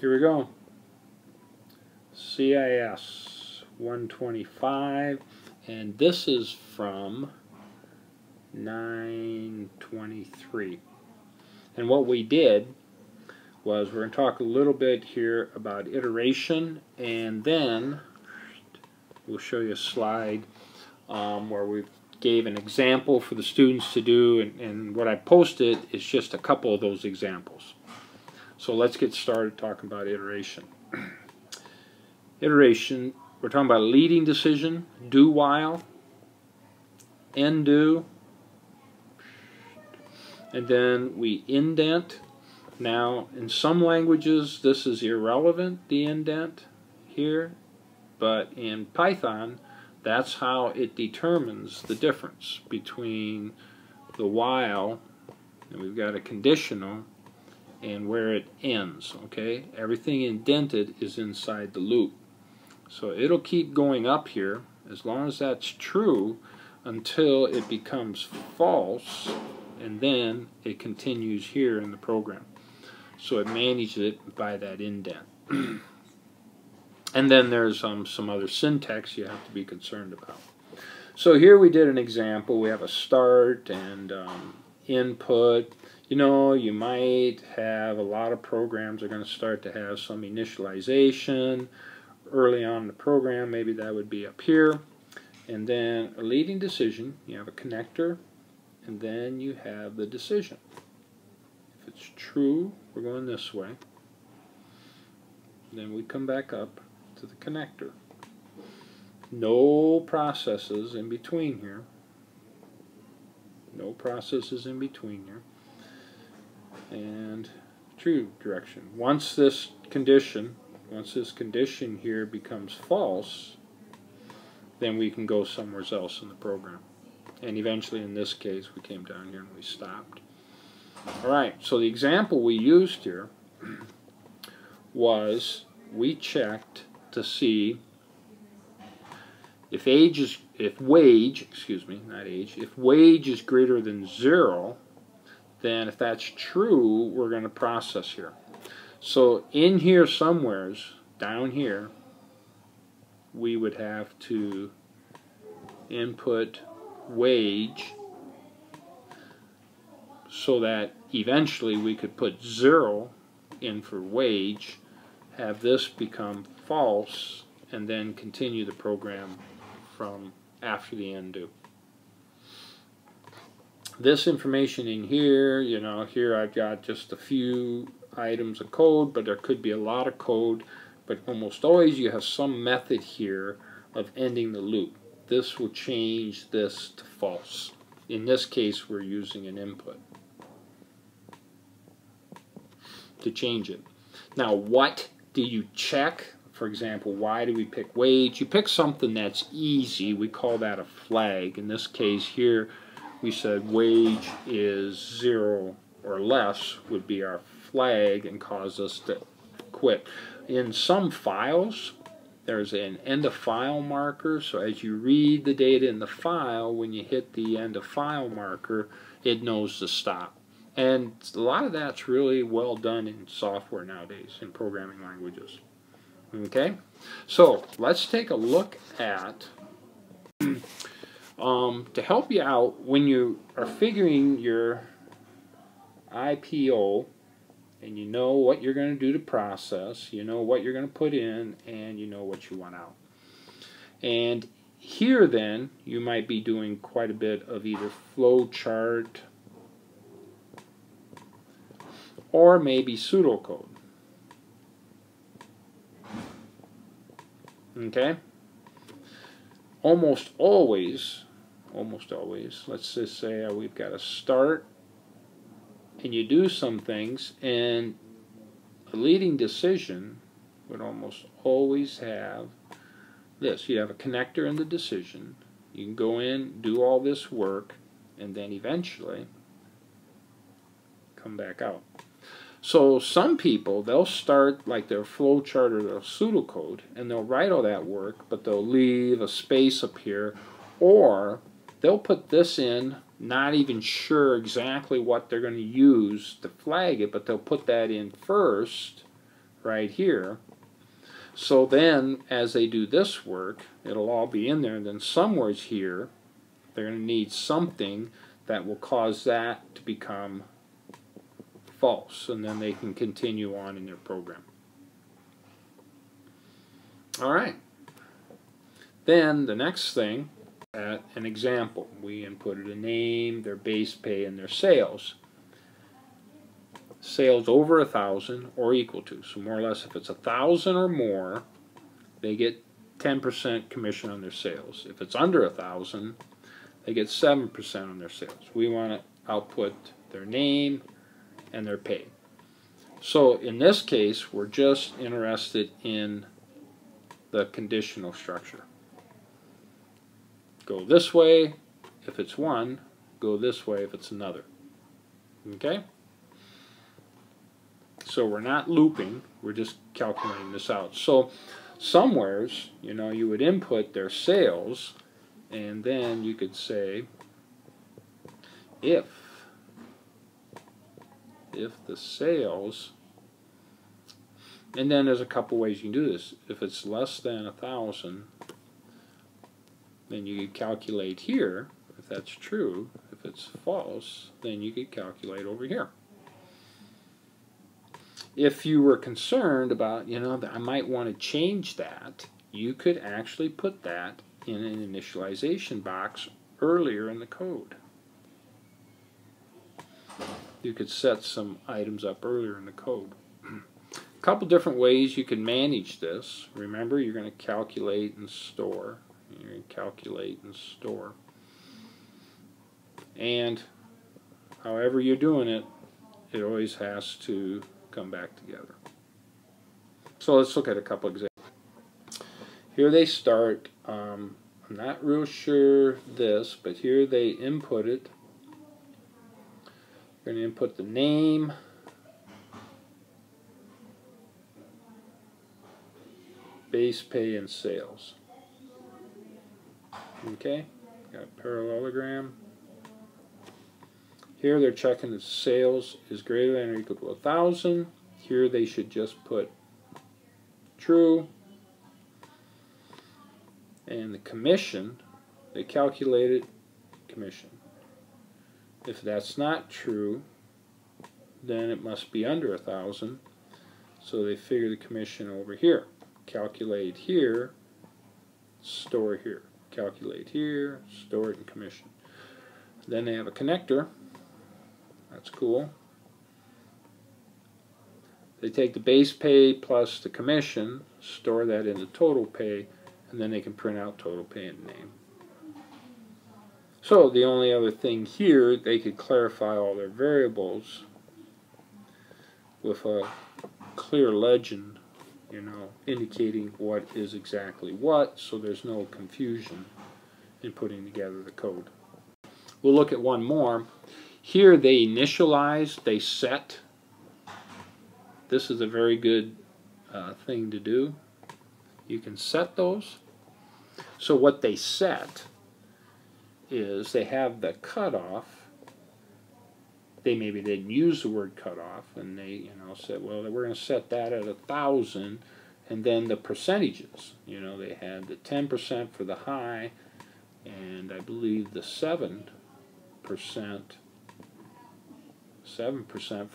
Here we go. CIS 125, and this is from 923. And what we did was we're going to talk a little bit here about iteration, and then we'll show you a slide where we gave an example for the students to do, and what I posted is just a couple of those examples. So let's get started talking about iteration. Iteration, we're talking about a leading decision, do while, end do, and then we indent. Now in some languages this is irrelevant, the indent here, but in Python that's how it determines the difference between the while, and we've got a conditional, and where it ends. Okay, everything indented is inside the loop, so it'll keep going up here as long as that's true until it becomes false, and then it continues here in the program. So it manages it by that indent. And then there's some other syntax you have to be concerned about. So here we did an example. We have a start and input. You know, you might have a lot of programs are going to start to have some initialization early on in the program. Maybe that would be up here. And then a leading decision, you have a connector, and then you have the decision. If it's true, we're going this way. Then we come back up to the connector. No processes in between here. No processes in between here. And true direction. Once this condition here becomes false, then we can go somewhere else in the program. And eventually in this case we came down here and we stopped. Alright, so the example we used here was we checked to see if wage is greater than 0, then if that's true, we're going to process here. So in here somewheres, down here, we would have to input wage so that eventually we could put 0 in for wage, have this become false, and then continue the program from after the end do. This information in here, you know, here I've got just a few items of code, but there could be a lot of code, but almost always you have some method here of ending the loop. This will change this to false. In this case we're using an input to change it. Now what do you check? For example, why do we pick wage? You pick something that's easy. We call that a flag. In this case here we said wage is 0 or less would be our flag and cause us to quit. In some files there's an end of file marker, so as you read the data in the file, when you hit the end of file marker it knows to stop. And a lot of that's really well done in software nowadays, in programming languages. Okay, so let's take a look at to help you out when you are figuring your IPO, and you know what you're going to do to process, you know what you're going to put in, and you know what you want out. And here then you might be doing quite a bit of either flowchart or maybe pseudocode. Okay? Almost always, let's just say we've got a start, and you do some things, and a leading decision would almost always have this. You have a connector in the decision. You can go in, do all this work, and then eventually come back out. So some people, they'll start like their flowchart or their pseudocode, and they'll write all that work, but they'll leave a space up here, or they'll put this in, not even sure exactly what they're going to use to flag it, but they'll put that in first, right here. So then, as they do this work, it'll all be in there, and then somewhere here, they're going to need something that will cause that to become false, and then they can continue on in their program. All right. Then the next thing, an example. We inputted a name, their base pay, and their sales. Sales over 1,000 or equal to. So more or less, if it's 1,000 or more, they get 10% commission on their sales. If it's under 1,000, they get 7% on their sales. We want to output their name and their pay. So in this case, we're just interested in the conditional structure. Go this way if it's one, go this way if it's another. Okay? So we're not looping, we're just calculating this out. So somewheres, you know, you would input their sales, and then you could say if the sales, and then there's a couple ways you can do this. If it's less than 1,000, then you could calculate here, if that's true. If it's false, then you could calculate over here. If you were concerned about, you know, that I might want to change that, you could actually put that in an initialization box earlier in the code. You could set some items up earlier in the code. A couple different ways you can manage this. Remember, you're going to calculate and store. You're going to calculate and store. And however you're doing it, it always has to come back together. So let's look at a couple examples. Here they start, I'm not real sure this, but here they input it. We're going to input the name, base pay, and sales. Okay, got a parallelogram. Here they're checking if sales is greater than or equal to 1,000. Here they should just put true. And the commission, they calculated commission. If that's not true, then it must be under 1,000. So they figure the commission over here. Calculate here, store here. Calculate here, store it in commission. Then they have a connector. That's cool. They take the base pay plus the commission, store that in the total pay, and then they can print out total pay and name. So the only other thing here, they could clarify all their variables with a clear legend, you know, indicating what is exactly what, so there's no confusion in putting together the code. We'll look at one more. Here they initialize, they set. This is a very good thing to do. You can set those. So what they set is they have the cutoff. They maybe didn't use the word cutoff, and they, you know, said, well, we're going to set that at 1,000, and then the percentages. You know, they had the 10% for the high, and I believe the 7% for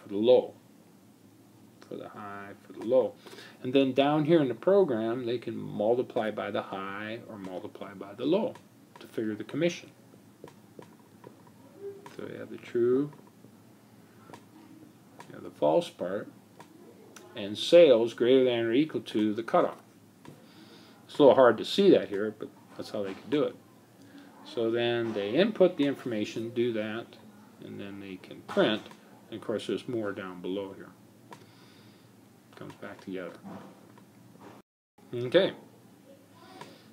the low. For the high, for the low. And then down here in the program, they can multiply by the high or multiply by the low to figure the commission. So you have the true, you have the false part, and sales greater than or equal to the cutoff. It's a little hard to see that here, but that's how they can do it. So then they input the information, do that, and then they can print. And of course there's more down below here. Comes back together. Okay.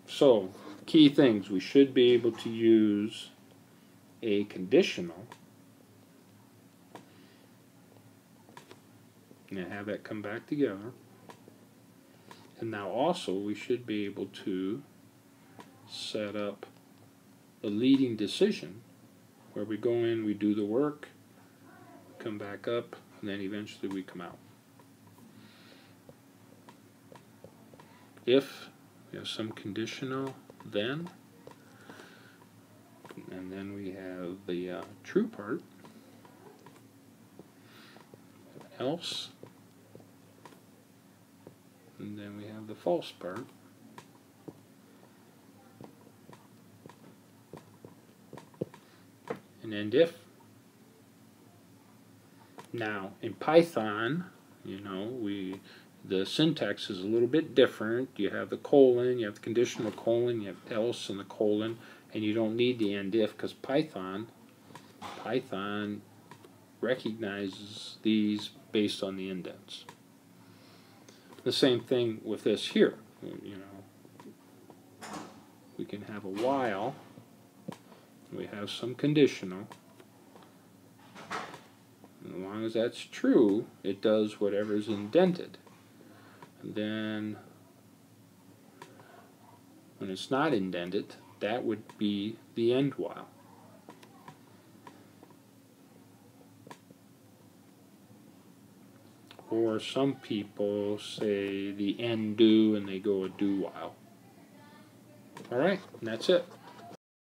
So, key things. We should be able to use a conditional and have that come back together. And now also we should be able to set up a leading decision where we go in, we do the work, come back up, and then eventually we come out. if, we have some conditional then, and then we have the true part, else, and then we have the false part. And end if. Now, in Python, you know, the syntax is a little bit different. You have the colon, you have the conditional colon, you have else and the colon, and you don't need the end if because Python recognizes these based on the indents. The same thing with this here. You know, we can have a while. We have some conditional. And as long as that's true, it does whatever is indented. And then when it's not indented, that would be the end while. Or some people say the end do and they go a do while. Alright, and that's it.